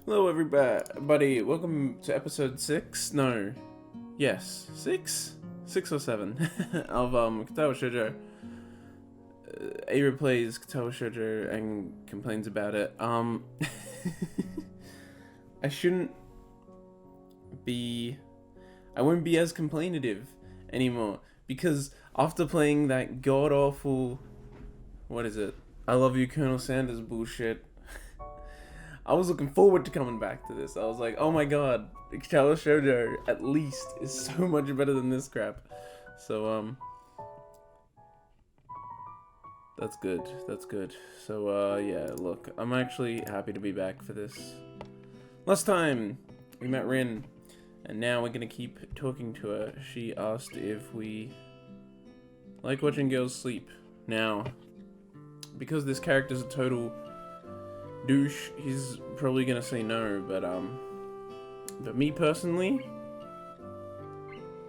Hello everybody, welcome to episode 6, no, yes, 6? 6 or 7 of Katawa Shoujo. Eira plays Katawa Shoujo and complains about it. I won't be as complainative anymore, because after playing that god-awful, what is it, I Love You Colonel Sanders bullshit, I was looking forward to coming back to this. I was like, oh my god, Katawa Shoujo at least is so much better than this crap. So, that's good. So, yeah, look, I'm actually happy to be back for this. Last time, we met Rin, and now we're gonna keep talking to her. She asked if we like watching girls sleep. Now, because this character's a total douche, he's probably gonna say no, but me personally,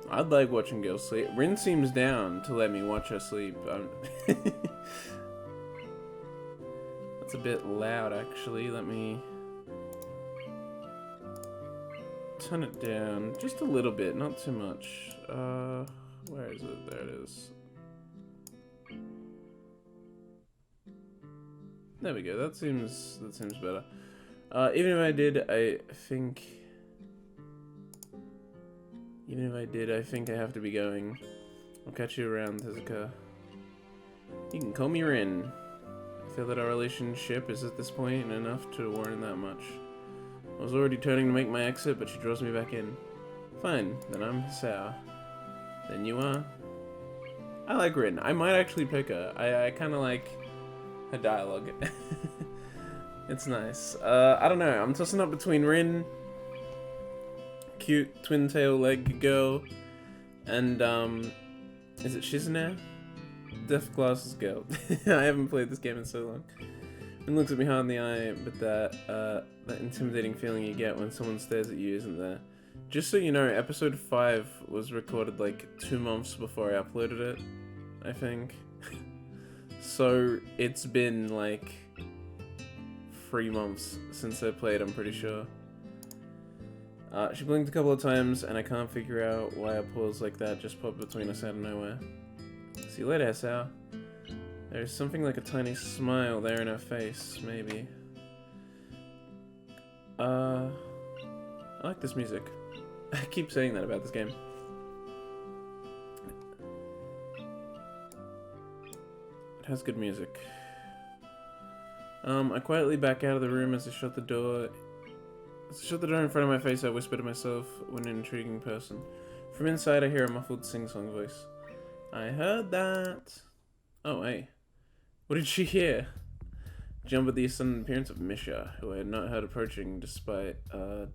I'd like watching girls sleep. Rin seems down to let me watch her sleep. That's a bit loud, actually. Let me turn it down just a little bit, not too much. Where is it? There it is. There we go. That seems better. Even if I did, I think I have to be going. I'll catch you around, Tezuka. You can call me Rin. I feel that our relationship is at this point enough to warrant that much. I was already turning to make my exit, but she draws me back in. Fine, then I'm sour. Then you are? I like Rin. I might actually pick her. I kind of like her dialogue. It's nice. I don't know. I'm tossing up between Rin, cute twin tail leg girl, and is it Shizune? Deaf glasses girl. I haven't played this game in so long. Rin looks at me hard in the eye, but that intimidating feeling you get when someone stares at you isn't there. Just so you know, episode 5 was recorded like 2 months before I uploaded it, I think. So it's been like 3 months since I played, I'm pretty sure. She blinked a couple of times, and I can't figure out why a pause like that just popped between us out of nowhere. See you later, Hesau. There's something like a tiny smile there in her face, maybe. I like this music. I keep saying that about this game. It has good music. I quietly back out of the room as I shut the door. As I shut the door in front of my face, I whisper to myself, what an intriguing person. From inside, I hear a muffled sing-song voice. I heard that. Oh, hey. What did she hear? Jump at the sudden appearance of Misha, who I had not heard approaching despite the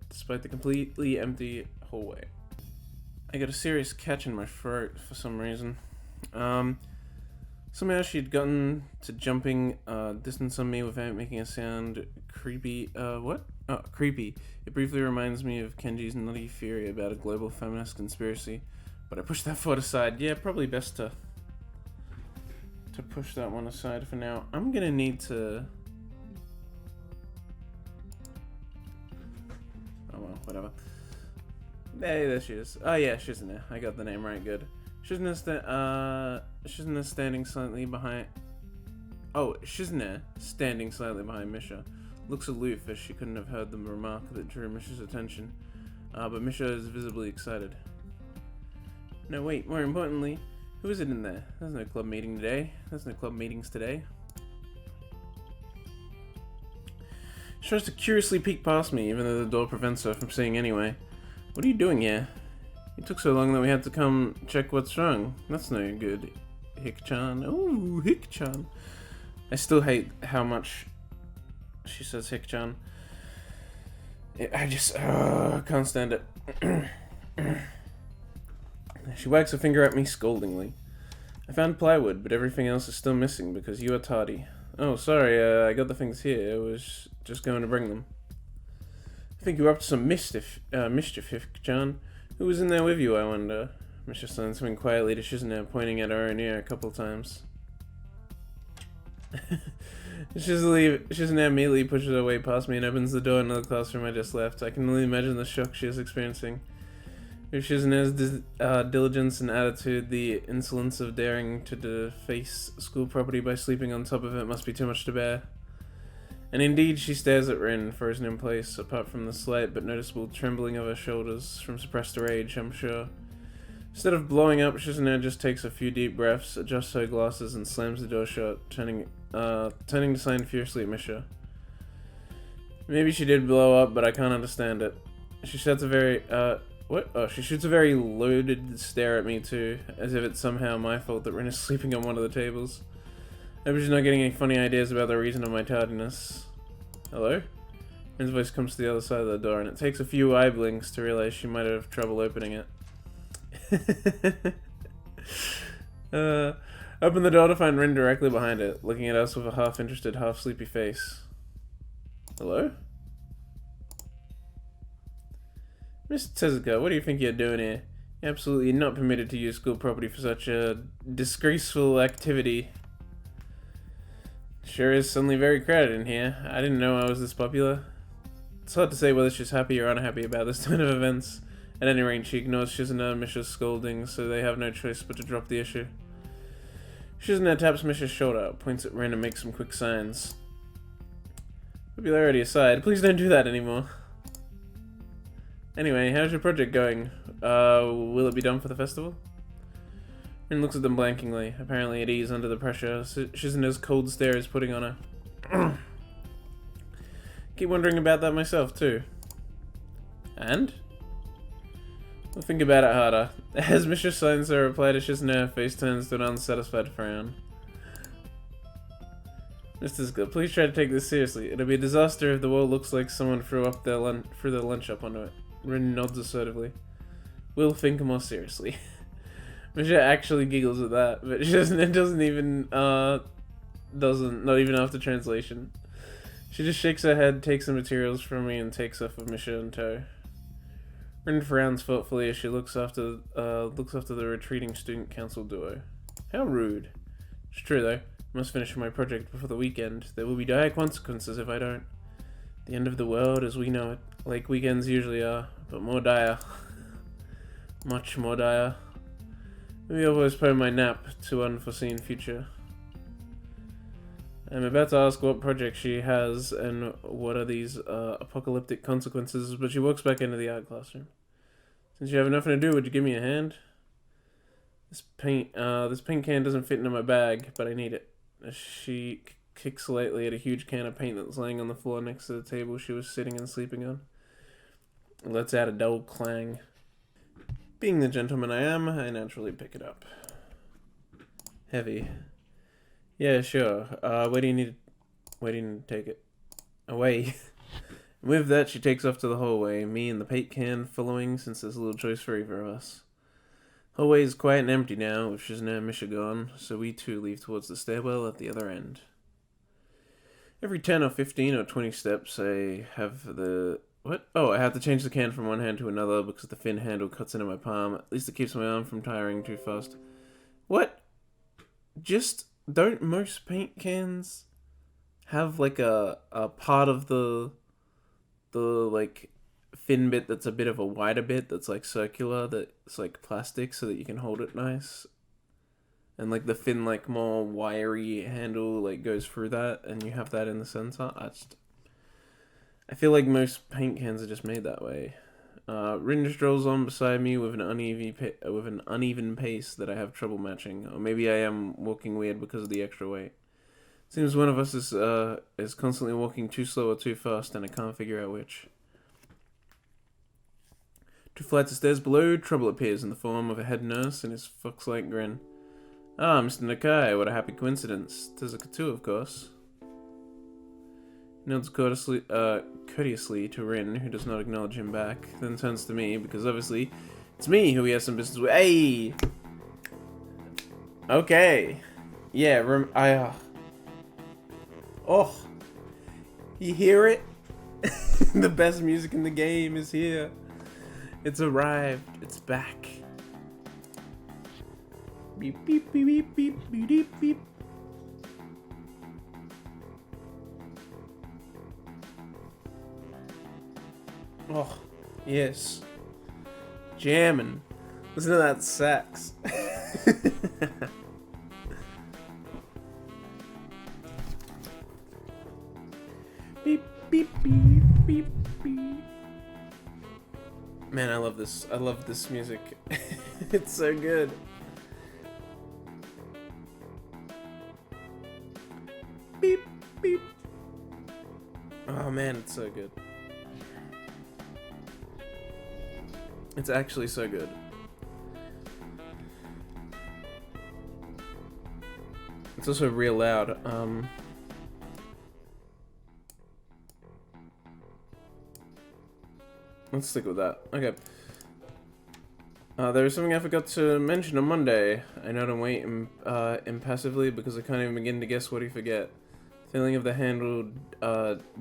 completely empty hallway. I got a serious catch in my throat for some reason. Somehow she'd gotten to jumping distance on me without making a sound. Creepy. What? Oh, creepy. It briefly reminds me of Kenji's nutty theory about a global feminist conspiracy, but I pushed that thought aside. Yeah, probably best to push that one aside for now. I'm gonna need to... Oh well, whatever. Hey, there she is. Oh yeah, Shizune. I got the name right, good. Shizune standing slightly behind... Oh, Shizune, standing slightly behind Misha, looks aloof as she couldn't have heard the remark that drew Misha's attention. But Misha is visibly excited. No, wait, more importantly, who is it in there? There's no club meeting today. There's no club meetings today. She tries to curiously peek past me, even though the door prevents her from seeing anyway. What are you doing here? It took so long that we had to come check what's wrong. That's no good, Hick-chan. Ooh, Hick-chan. I still hate how much she says Hick-chan. I just can't stand it. She wags her finger at me scoldingly. I found plywood, but everything else is still missing because you are tardy. Oh, sorry, I got the things here. I was just going to bring them. I think you're up to some mischief, Hick-chan. Who was in there with you, I wonder? Misha said something quietly to Shizune, pointing at her own ear a couple times. Shizune immediately pushes her way past me and opens the door into the classroom I just left. I can only imagine the shock she is experiencing. With Shizune's diligence and attitude, the insolence of daring to deface school property by sleeping on top of it must be too much to bear. And indeed, she stares at Rin, frozen in place, apart from the slight but noticeable trembling of her shoulders from suppressed rage, I'm sure. Instead of blowing up, Shizune just takes a few deep breaths, adjusts her glasses, and slams the door shut, turning to sign fiercely at Misha. Maybe she did blow up, but I can't understand it. She shoots a very, what? Oh, she shoots a very loaded stare at me too, as if it's somehow my fault that Rin is sleeping on one of the tables. I hope she's not getting any funny ideas about the reason of my tardiness. Hello? Rin's voice comes to the other side of the door, and it takes a few eye blinks to realize she might have trouble opening it. Open the door to find Rin directly behind it, looking at us with a half-interested, half-sleepy face. Hello? Mr. Tezuka, what do you think you're doing here? You're absolutely not permitted to use school property for such a disgraceful activity. Sure is suddenly very crowded in here. I didn't know I was this popular. It's hard to say whether she's happy or unhappy about this turn of events. At any rate, she ignores Shizune and Misha's scolding, so they have no choice but to drop the issue. Shizune taps Misha's shoulder, points at Rin and makes some quick signs. Popularity aside, please don't do that anymore. Anyway, how's your project going? Will it be done for the festival? Rin looks at them blankingly, apparently at ease under the pressure Shizune's cold stare is putting on her. Keep wondering about that myself, too. And? We'll think about it harder. As Misha signs her reply to Shizune, her face turns to an unsatisfied frown. Mr. Tezuka, please try to take this seriously. It'll be a disaster if the wall looks like someone threw their lunch up onto it. Rin nods assertively. We'll think more seriously. Misha actually giggles at that, but Shizune doesn't even, not even after translation. She just shakes her head, takes the materials from me, and takes off with Misha in tow. Rin frowns thoughtfully as she looks after the retreating student council duo. How rude. It's true though. I must finish my project before the weekend. There will be dire consequences if I don't. The end of the world as we know it, like weekends usually are, but more dire. Much more dire. Maybe I'll postpone my nap to unforeseen future. I'm about to ask what project she has and what are these apocalyptic consequences, but she walks back into the art classroom. Since you have nothing to do, would you give me a hand? This paint can doesn't fit into my bag, but I need it. She kicks lightly at a huge can of paint that's laying on the floor next to the table she was sitting and sleeping on. It lets out a dull clang. Being the gentleman I am, I naturally pick it up. Heavy. Yeah, sure. Where do you need to take it? Away. With that, she takes off to the hallway, me and the paint can following since there's little choice for either of us. The hallway is quiet and empty now, with Shizune and Misha gone, so we two leave towards the stairwell at the other end. Every 10 or 15 or 20 steps, I have the... What? Oh, I have to change the can from one hand to another because the thin handle cuts into my palm. At least it keeps my arm from tiring too fast. What? Just... Don't most paint cans have like a part of the like thin bit that's a bit of a wider bit that's like circular, that's like plastic so that you can hold it nice? And like the thin like more wiry handle like goes through that and you have that in the center. I feel like most paint cans are just made that way. Rin strolls on beside me with an uneven pace that I have trouble matching, or maybe I am walking weird because of the extra weight. Seems one of us is constantly walking too slow or too fast, and I can't figure out which. 2 flights of stairs below, trouble appears in the form of a head nurse and his fox-like grin. Ah, Mr. Nakai, what a happy coincidence. Tezuka too, of course. Nods courteously to Rin, who does not acknowledge him back, then turns to me, because obviously, it's me who he has some business with. Hey! Okay. Yeah, oh! You hear it? The best music in the game is here. It's arrived. It's back. Beep, beep, beep, beep, beep, beep, beep. Oh, yes. Jamming. Listen to that sax. Beep, beep, beep, beep, beep. Man, I love this. I love this music. It's so good. Beep, beep. Oh man, it's so good. It's actually so good. It's also real loud. Let's stick with that. Okay. There was something I forgot to mention on Monday. I know to wait impassively because I can't even begin to guess what you forget. Feeling of the handle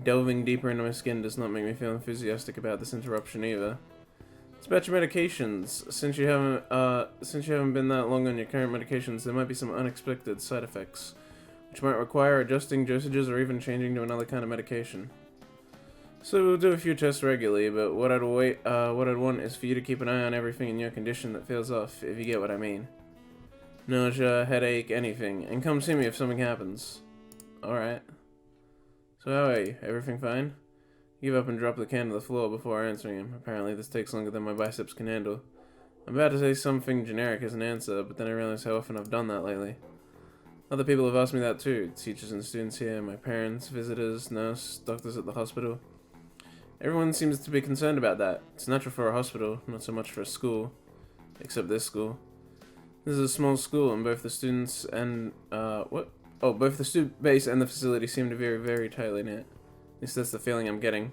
delving deeper into my skin does not make me feel enthusiastic about this interruption either. It's about your medications. Since you haven't been that long on your current medications, there might be some unexpected side effects, which might require adjusting dosages or even changing to another kind of medication. So we'll do a few tests regularly, but what I'd want is for you to keep an eye on everything in your condition that feels off, if you get what I mean. Nausea, headache, anything, and come see me if something happens. Alright. So how are you? Everything fine? Give up and drop the can to the floor before answering him. Apparently this takes longer than my biceps can handle. I'm about to say something generic as an answer, but then I realize how often I've done that lately. Other people have asked me that too. Teachers and students here, my parents, visitors, nurse, doctors at the hospital. Everyone seems to be concerned about that. It's natural for a hospital, not so much for a school. Except this school. This is a small school, and both the students and, both the student base and the facility seem to be very, very tightly knit. At least that's the feeling I'm getting.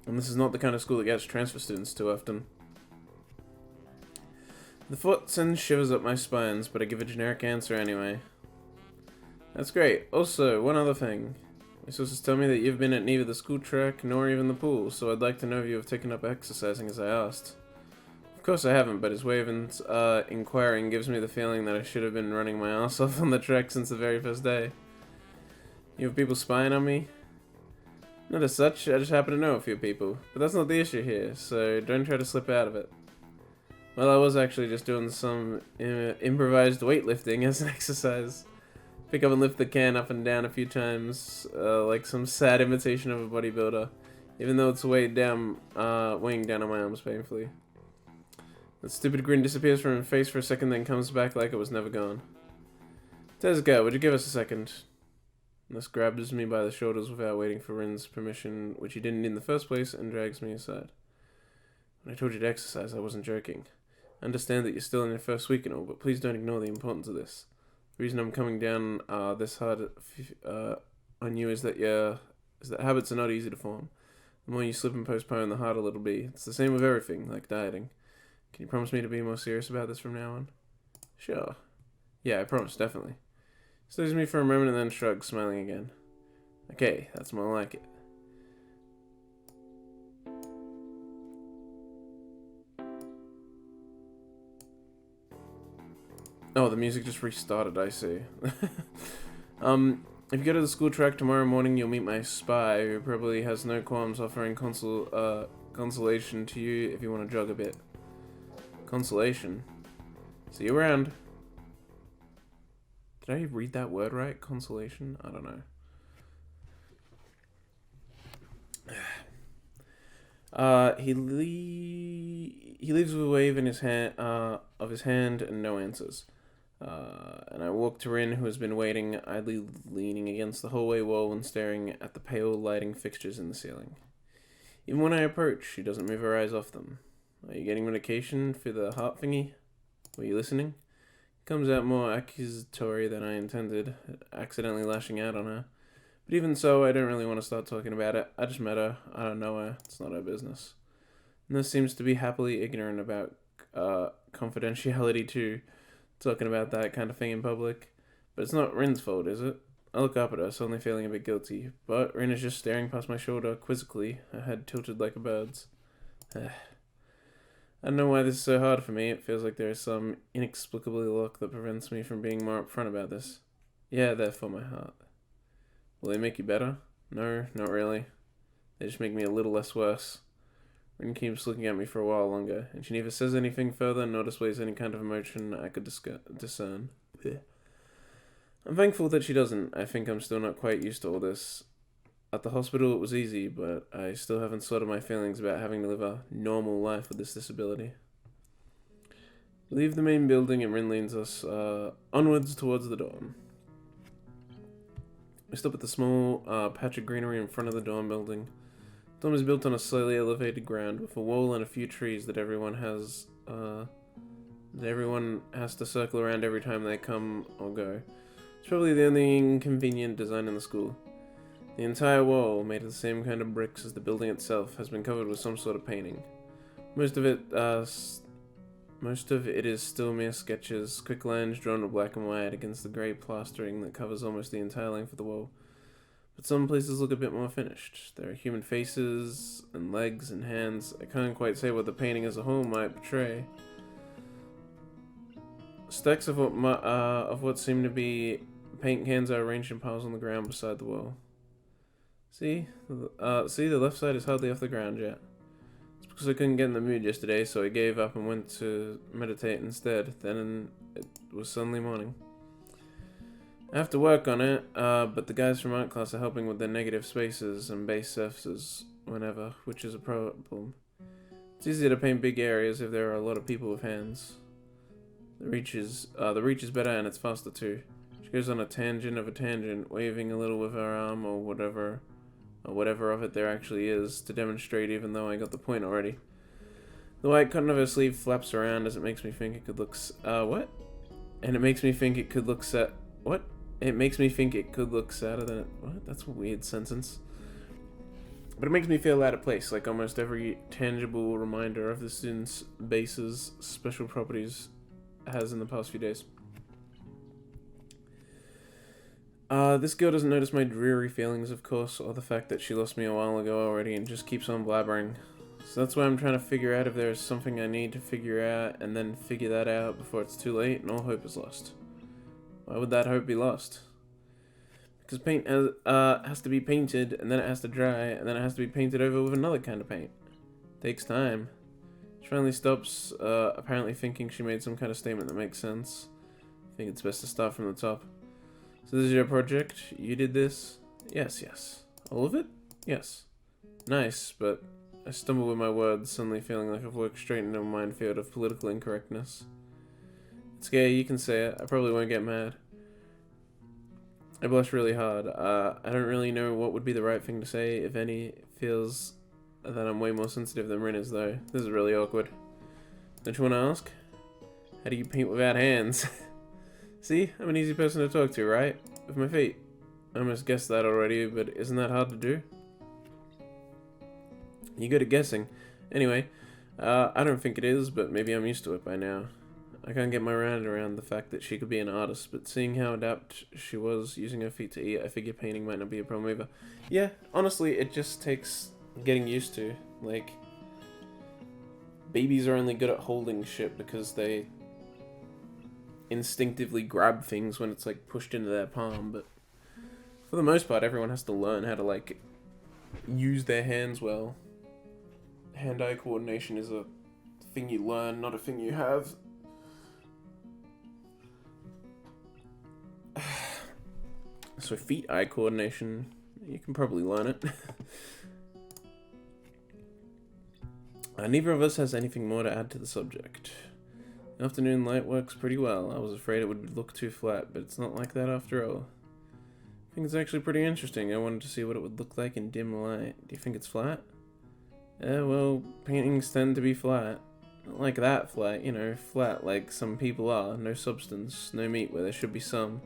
And this is not the kind of school that gets transfer students too often. The thought sends shivers up my spines, but I give a generic answer anyway. That's great. Also, one other thing. Your sources tell me that you've been at neither the school track nor even the pool, so I'd like to know if you have taken up exercising as I asked. Of course I haven't, but his way of inquiring gives me the feeling that I should have been running my ass off on the track since the very first day. You have people spying on me? Not as such, I just happen to know a few people. But that's not the issue here, so don't try to slip out of it. Well, I was actually just doing some improvised weightlifting as an exercise. Pick up and lift the can up and down a few times, like some sad imitation of a bodybuilder, even though it's weighing down on my arms painfully. The stupid grin disappears from her face for a second, then comes back like it was never gone. Tezuka, would you give us a second? This grabs me by the shoulders without waiting for Rin's permission, which he didn't need in the first place, and drags me aside. When I told you to exercise, I wasn't joking. I understand that you're still in your first week and all, but please don't ignore the importance of this. The reason I'm coming down this hard on you is that habits are not easy to form. The more you slip and postpone, the harder it'll be. It's the same with everything, like dieting. Can you promise me to be more serious about this from now on? Sure. Yeah, I promise, definitely. Stares at me for a moment and then shrugs, smiling again. Okay, that's more like it. Oh, the music just restarted, I see. If you go to the school track tomorrow morning, you'll meet my spy, who probably has no qualms offering consolation to you if you want to jog a bit. Consolation? See you around. Did I read that word right? Consolation? I don't know. He leaves with a wave in his hand, of his hand and no answers. And I walk to Rin, who has been waiting, idly leaning against the hallway wall and staring at the pale lighting fixtures in the ceiling. Even when I approach, she doesn't move her eyes off them. Are you getting medication for the heart thingy? Were you listening? Comes out more accusatory than I intended, accidentally lashing out on her. But even so, I don't really want to start talking about it. I just met her. I don't know her. It's not her business. Nurse seems to be happily ignorant about confidentiality too, talking about that kind of thing in public. But it's not Rin's fault, is it? I look up at her, suddenly feeling a bit guilty. But Rin is just staring past my shoulder quizzically, her head tilted like a bird's. I don't know why this is so hard for me. It feels like there is some inexplicable lock that prevents me from being more upfront about this. Yeah, they're for my heart. Will they make you better? No, not really. They just make me a little less worse. Rin keeps looking at me for a while longer, and she neither says anything further nor displays any kind of emotion I could discern. I'm thankful that she doesn't. I think I'm still not quite used to all this. At the hospital it was easy, but I still haven't sorted my feelings about having to live a normal life with this disability. We leave the main building and Rin leads us onwards towards the dorm. We stop at the small patch of greenery in front of the dorm building. The dorm is built on a slightly elevated ground with a wall and a few trees that everyone has to circle around every time they come or go. It's probably the only inconvenient design in the school. The entire wall, made of the same kind of bricks as the building itself, has been covered with some sort of painting. Most of it is still mere sketches, quick lines drawn in black and white against the grey plastering that covers almost the entire length of the wall. But some places look a bit more finished. There are human faces, and legs, and hands. I can't quite say what the painting as a whole might portray. Stacks of what seem to be paint cans are arranged in piles on the ground beside the wall. See, the left side is hardly off the ground yet. It's because I couldn't get in the mood yesterday, so I gave up and went to meditate instead. Then it was suddenly morning. I have to work on it, but the guys from art class are helping with their negative spaces and base surfaces whenever, which is a problem. It's easier to paint big areas if there are a lot of people with hands. The reach is better and it's faster too. She goes on a tangent of a tangent, waving a little with her arm or whatever of it there actually is, to demonstrate even though I got the point already. The white cotton of her sleeve flaps around as it makes me think it could look what? And it makes me think it could look what? It makes me think it could look sadder than it... What? That's a weird sentence. But it makes me feel out of place, like almost every tangible reminder of the student's base's special properties has in the past few days. This girl doesn't notice my dreary feelings, of course, or the fact that she lost me a while ago already and just keeps on blabbering. So that's why I'm trying to figure out if there's something I need to figure out, and then figure that out before it's too late and all hope is lost. Why would that hope be lost? Because paint has to be painted, and then it has to dry, and then it has to be painted over with another kind of paint. It takes time. She finally stops, apparently thinking she made some kind of statement that makes sense. I think it's best to start from the top. So this is your project? You did this? Yes, yes. All of it? Yes. Nice, but I stumble with my words, suddenly feeling like I've walked straight into a minefield of political incorrectness. It's okay, you can say it. I probably won't get mad. I blush really hard. I don't really know what would be the right thing to say, if any. It feels that I'm way more sensitive than Rin is, though. This is really awkward. Don't you want to ask? How do you paint without hands? See? I'm an easy person to talk to, right? With my feet. I almost guessed that already, but isn't that hard to do? You're good at guessing. Anyway, I don't think it is, but maybe I'm used to it by now. I can't get my mind around the fact that she could be an artist, but seeing how adept she was using her feet to eat, I figure painting might not be a problem either. Yeah, honestly, it just takes getting used to. Like, babies are only good at holding shit because they instinctively grab things when it's, like, pushed into their palm, but for the most part, everyone has to learn how to, like, use their hands well. Hand-eye coordination is a thing you learn, not a thing you have. So feet-eye coordination, you can probably learn it. Neither of us has anything more to add to the subject. The afternoon light works pretty well. I was afraid it would look too flat, but it's not like that after all. I think it's actually pretty interesting. I wanted to see what it would look like in dim light. Do you think it's flat? Well, paintings tend to be flat. Not like that flat, you know, flat like some people are. No substance, no meat where there should be some.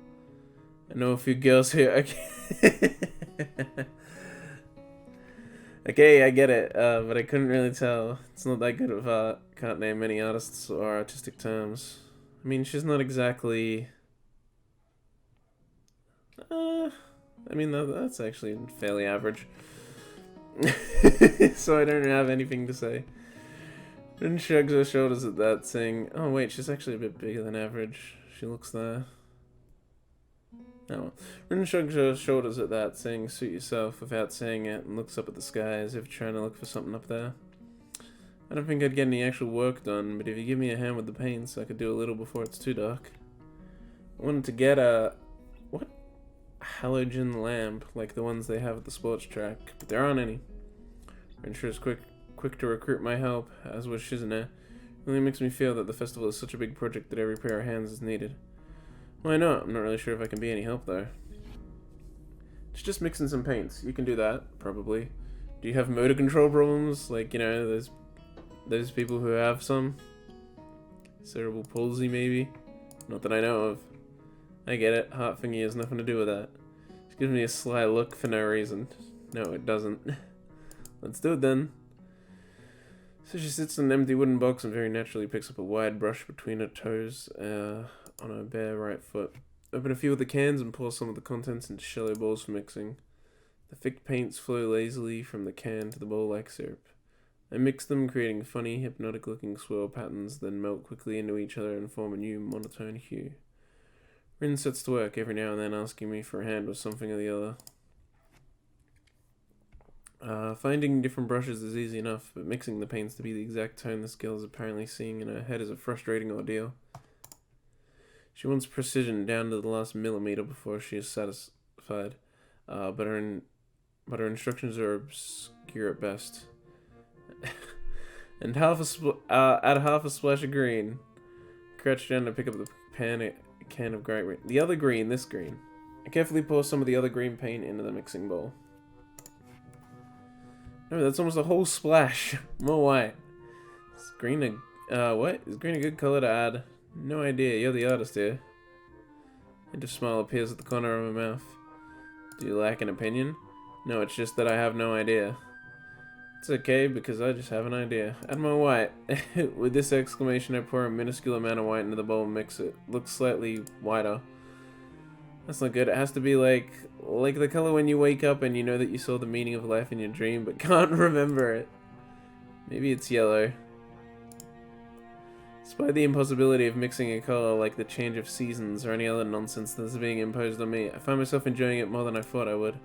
I know a few girls here. Okay, okay, I get it, but I couldn't really tell. It's not that good of art. Can't name any artists or artistic terms. I mean, she's not exactly... I mean, that's actually fairly average. So I don't have anything to say. Rin shrugs her shoulders at that, saying, oh wait, she's actually a bit bigger than average. She looks there. Oh well. Rin shrugs her shoulders at that, saying suit yourself without saying it, and looks up at the sky as if trying to look for something up there. I don't think I'd get any actual work done, but if you give me a hand with the paints, I could do a little before it's too dark. I wanted to get a... what? Halogen lamp, like the ones they have at the sports track, but there aren't any. Rin is quick to recruit my help, as was Shizune. It really makes me feel that the festival is such a big project that every pair of hands is needed. Why not? I'm not really sure if I can be any help though. It's just mixing some paints. You can do that, probably. Do you have motor control problems? Like, you know, there's people who have some. Cerebral palsy, maybe? Not that I know of. I get it. Heart thingy has nothing to do with that. She gives me a sly look for no reason. No, it doesn't. Let's do it then. So she sits in an empty wooden box and very naturally picks up a wide brush between her toes on her bare right foot. Open a few of the cans and pour some of the contents into shallow bowls for mixing. The thick paints flow lazily from the can to the bowl like syrup. I mix them, creating funny, hypnotic-looking swirl patterns, then melt quickly into each other and form a new monotone hue. Rin sets to work every now and then, asking me for a hand with something or the other. Finding different brushes is easy enough, but mixing the paints to be the exact tone this girl is apparently seeing in her head is a frustrating ordeal. She wants precision down to the last millimeter before she is satisfied, but her instructions are obscure at best. And add half a splash of green. Crouch down to pick up the can of bright green. The other green, this green. I carefully pour some of the other green paint into the mixing bowl. No, that's almost a whole splash. More white. Is green what? Is green a good color to add? No idea. You're the artist here. A hint of smile appears at the corner of my mouth. Do you lack an opinion? No, it's just that I have no idea. It's okay, because I just have an idea. Add more white. With this exclamation, I pour a minuscule amount of white into the bowl and mix it. Looks slightly whiter. That's not good. It has to be like the color when you wake up and you know that you saw the meaning of life in your dream, but can't remember it. Maybe it's yellow. Despite the impossibility of mixing a color like the change of seasons or any other nonsense that's being imposed on me, I find myself enjoying it more than I thought I would.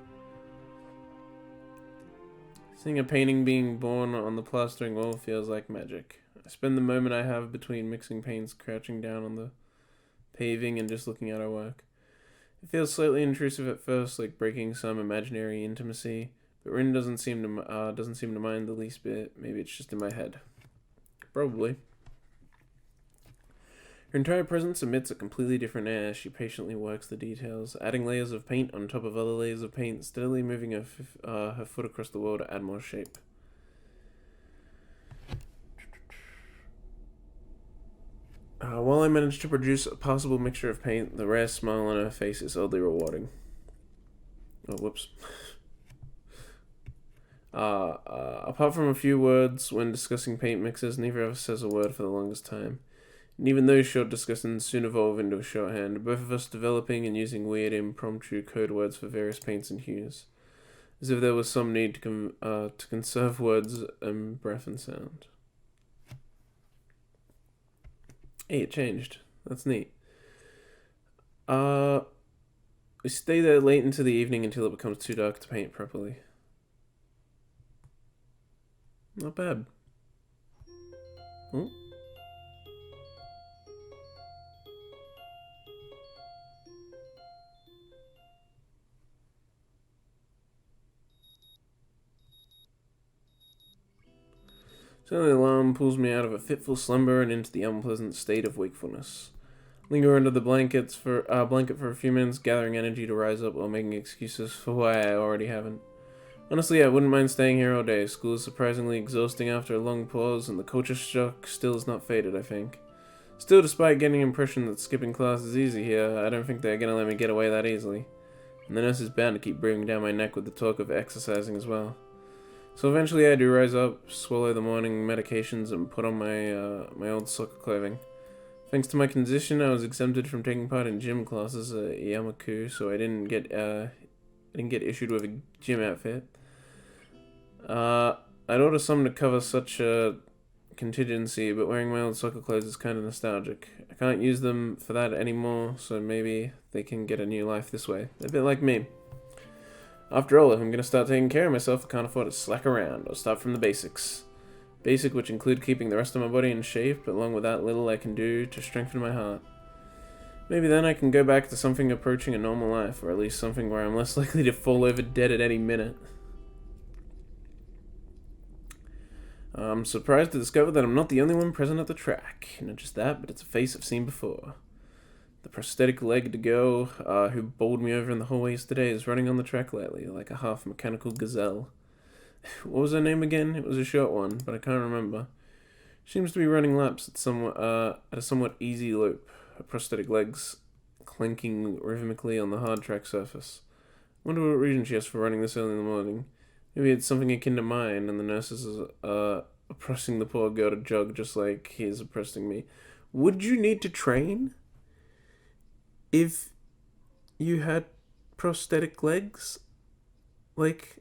Seeing a painting being born on the plastering wall feels like magic. I spend the moment I have between mixing paints crouching down on the paving and just looking at her work. It feels slightly intrusive at first, like breaking some imaginary intimacy, but Rin doesn't seem to mind the least bit. Maybe it's just in my head. Probably. Her entire presence emits a completely different air as she patiently works the details, adding layers of paint on top of other layers of paint, steadily moving her foot across the wall to add more shape. While I manage to produce a passable mixture of paint, the rare smile on her face is oddly rewarding. Oh, whoops. Apart from a few words when discussing paint mixes, neither of us says a word for the longest time. And even those short discussions soon evolve into a shorthand, both of us developing and using weird impromptu code words for various paints and hues, as if there was some need to conserve words and breath and sound. Hey, it changed. That's neat. We stay there late into the evening until it becomes too dark to paint properly. Not bad. Oh. Suddenly the alarm pulls me out of a fitful slumber and into the unpleasant state of wakefulness. Linger under the blanket for a few minutes, gathering energy to rise up while making excuses for why I already haven't. Honestly, I wouldn't mind staying here all day. School is surprisingly exhausting after a long pause, and the culture shock still has not faded, I think. Still, despite getting the impression that skipping class is easy here, I don't think they're gonna let me get away that easily. And the nurse is bound to keep breathing down my neck with the talk of exercising as well. So eventually I do rise up, swallow the morning medications, and put on my old soccer clothing. Thanks to my condition, I was exempted from taking part in gym classes at Yamaku, so I didn't get issued with a gym outfit. I'd order some to contingency, but wearing my old soccer clothes is kind of nostalgic. I can't use them for that anymore, so maybe they can get a new life this way. A bit like me. After all, if I'm going to start taking care of myself, I can't afford to slack around. I'll start from the basics. Basic, which include keeping the rest of my body in shape, but along with that little I can do to strengthen my heart. Maybe then I can go back to something approaching a normal life, or at least something where I'm less likely to fall over dead at any minute. I'm surprised to discover that I'm not the only one present at the track. Not just that, but it's a face I've seen before. The prosthetic-legged girl who bowled me over in the hallway yesterday is running on the track lately, like a half-mechanical gazelle. What was her name again? It was a short one, but I can't remember. She seems to be running laps at a somewhat easy lope, her prosthetic legs clanking rhythmically on the hard track surface. I wonder what reason she has for running this early in the morning. Maybe it's something akin to mine, and the nurses are oppressing the poor girl to jog just like he is oppressing me. Would you need to train if you had prosthetic legs? Like,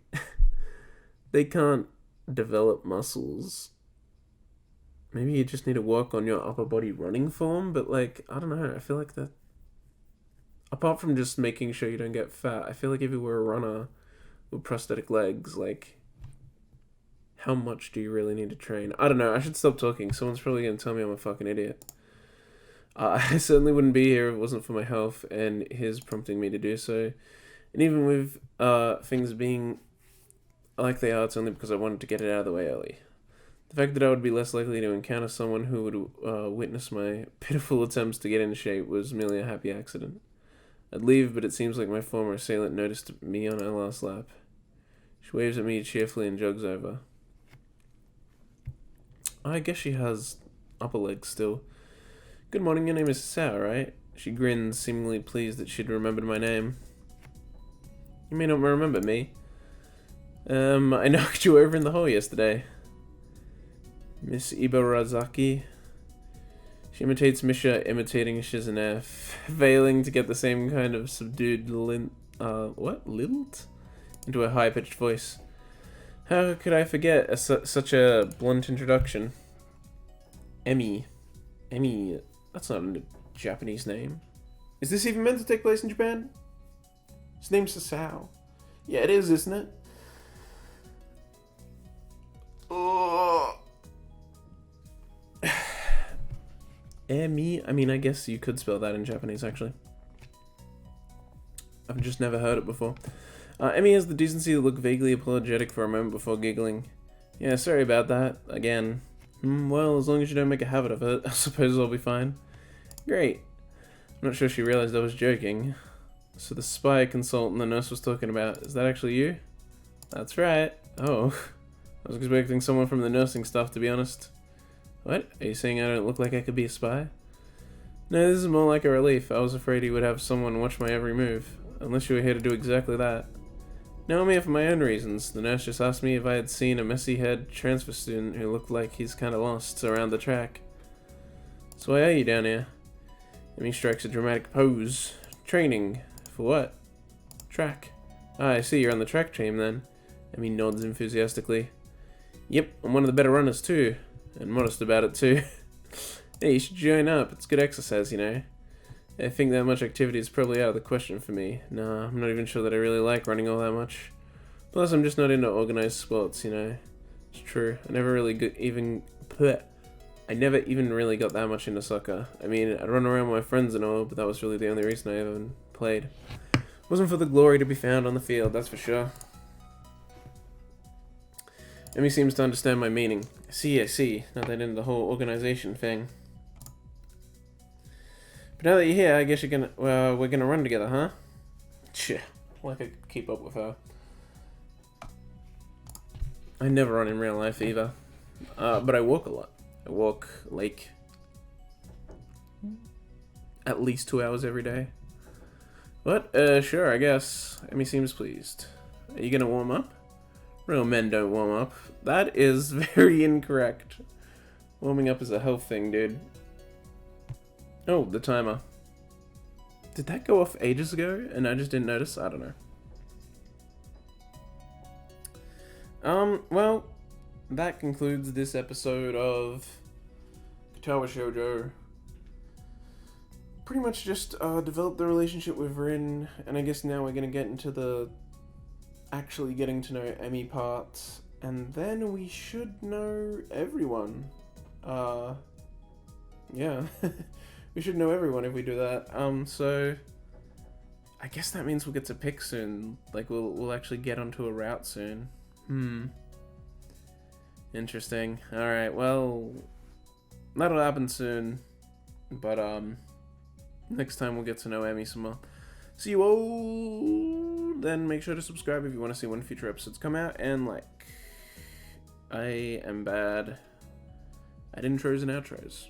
they can't develop muscles. Maybe you just need to work on your upper body running form, but like, I don't know, I feel like that, apart from just making sure you don't get fat, I feel like if you were a runner with prosthetic legs, like, how much do you really need to train? I don't know, I should stop talking. Someone's probably going to tell me I'm a fucking idiot. I certainly wouldn't be here if it wasn't for my health and his prompting me to do so. And even with things being like they are, it's only because I wanted to get it out of the way early. The fact that I would be less likely to encounter someone who would witness my pitiful attempts to get into shape was merely a happy accident. I'd leave, but it seems like my former assailant noticed me on our last lap. She waves at me cheerfully and jogs over. I guess she has upper legs still. Good morning, your name is Sao, right? She grins, seemingly pleased that she'd remembered my name. You may not remember me. I knocked you over in the hall yesterday. Miss Ibarazaki. She imitates Misha imitating Shizune, failing to get the same kind of subdued lilt into a high-pitched voice. How could I forget such a blunt introduction? Emmy, that's not a Japanese name. Is this even meant to take place in Japan? His name's Sasao. Yeah, it is, isn't it? Oh. Emmy? I mean, I guess you could spell that in Japanese, actually. I've just never heard it before. Emmy has the decency to look vaguely apologetic for a moment before giggling. Yeah, sorry about that. Again. Well, as long as you don't make a habit of it, I suppose I'll be fine. Great. I'm not sure she realized I was joking. So the spy consultant the nurse was talking about, is that actually you? That's right. Oh. I was expecting someone from the nursing staff, to be honest. What? Are you saying I don't look like I could be a spy? No, this is more like a relief. I was afraid he would have someone watch my every move. Unless you were here to do exactly that. No, I'm here for my own reasons. The nurse just asked me if I had seen a messy-haired transfer student who looked like he's kind of lost around the track. So why are you down here? Emmy strikes a dramatic pose. Training. For what? Track. Ah, I see you're on the track team then. Emmy nods enthusiastically. Yep, I'm one of the better runners too. And modest about it too. Hey, you should join up. It's good exercise, you know. I think that much activity is probably out of the question for me. Nah, I'm not even sure that I really like running all that much. Plus, I'm just not into organized sports, you know. It's true. I never even really got that much into soccer. I mean, I'd run around with my friends and all, but that was really the only reason I ever played. It wasn't for the glory to be found on the field, that's for sure. Emmy seems to understand my meaning. I see. Not that into the whole organization thing. But now that you're here, I guess we're gonna run together, huh? Tch, well, I could keep up with her. I never run in real life either. But I walk a lot. I walk, like, at least 2 hours every day. What? Sure, I guess. Emmy seems pleased. Are you gonna warm up? Real men don't warm up. That is very incorrect. Warming up is a health thing, dude. Oh, the timer. Did that go off ages ago and I just didn't notice? I don't know. Well, that concludes this episode of Katawa Shoujo. Pretty much just developed the relationship with Rin, and I guess now we're gonna get into the actually getting to know Emmy part, and then we should know everyone. Yeah, we should know everyone if we do that. So I guess that means we'll get to pick soon. Like we'll actually get onto a route soon. Interesting. All right. Well, that'll happen soon. But next time we'll get to know Emmy some more. See you all. Then make sure to subscribe if you want to see when future episodes come out, and like, I am bad at intros and outros.